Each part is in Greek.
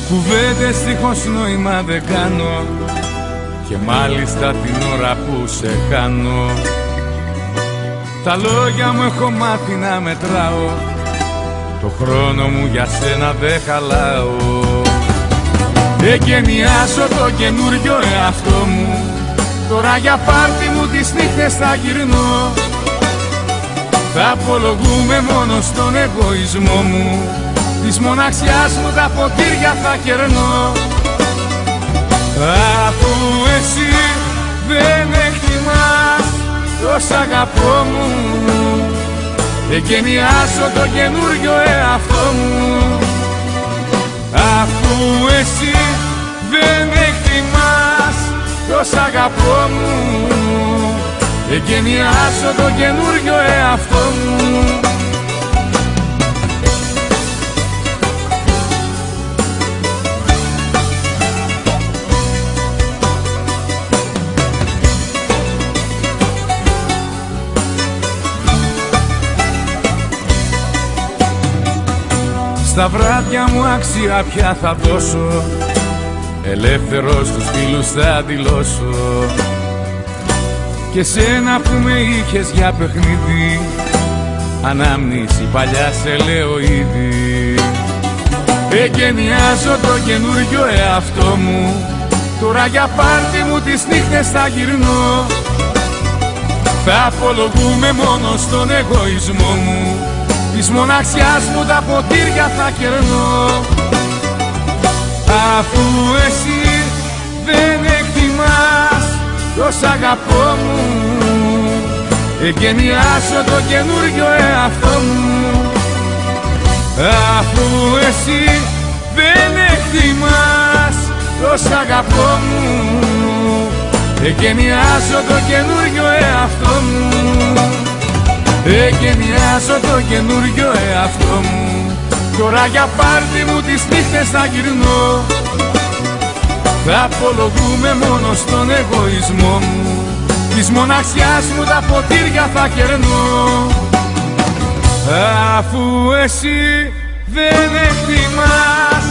Κουβέντες δίχως νόημα δεν κάνω, και μάλιστα την ώρα που σε χάνω. Τα λόγια μου έχω μάθει να μετράω, το χρόνο μου για σένα δεν χαλάω. Εγκαινιάζω το καινούριο εαυτό μου, τώρα για πάρτι μου τις νύχτες θα γυρνώ. Θα απολογούμε μόνο στον εγωισμό μου, της μοναξιάς μου τα ποτήρια θα κερνώ. Αφού εσύ δεν εκτιμάς το σ' αγαπώ μου, εγκαινιάζω το καινούριο εαυτό μου. Αφού εσύ δεν εκτιμάς το σ' αγαπώ μου, εγκαινιάζω το καινούριο εαυτό μου. Στα βράδια μου αξία πια θα δώσω, ελεύθερος στους φίλους θα δηλώσω. Και σένα που με είχες για παιχνίδι, ανάμνηση παλιά σε λέω ήδη. Εγκαινιάζω το καινούριο εαυτό μου, τώρα για πάρτι μου τις νύχτες θα γυρνώ. Θα απολογούμε μόνο στον εγωισμό μου, της μοναξιάς μου τα ποτήρια θα κερνώ. Αφού εσύ δεν εκτιμάς το σ' αγαπώ μου, εγκαινιάζω το καινούριο εαυτό μου. Αφού εσύ δεν εκτιμάς το σ' αγαπώ μου, εγκαινιάζω το καινούριο εαυτό μου. Εγκαινιάζω το καινούριο εαυτό μου, τώρα για πάρτι μου τις νύχτες θα γυρνώ. Θα απολογούμε μόνο στον εγωισμό μου, της μοναξιάς μου τα ποτήρια θα κερνώ. Αφού εσύ δεν εκτιμάς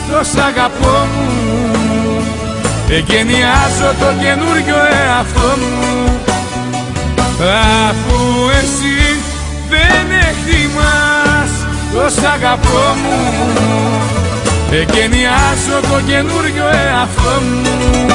το σ' αγαπώ μου, εγκαινιάζω το καινούριο εαυτό μου. Αφού εσύ δεν εκτιμάς το σ' αγαπώ μου, εγκαινιάζω το καινούριο εαυτό μου.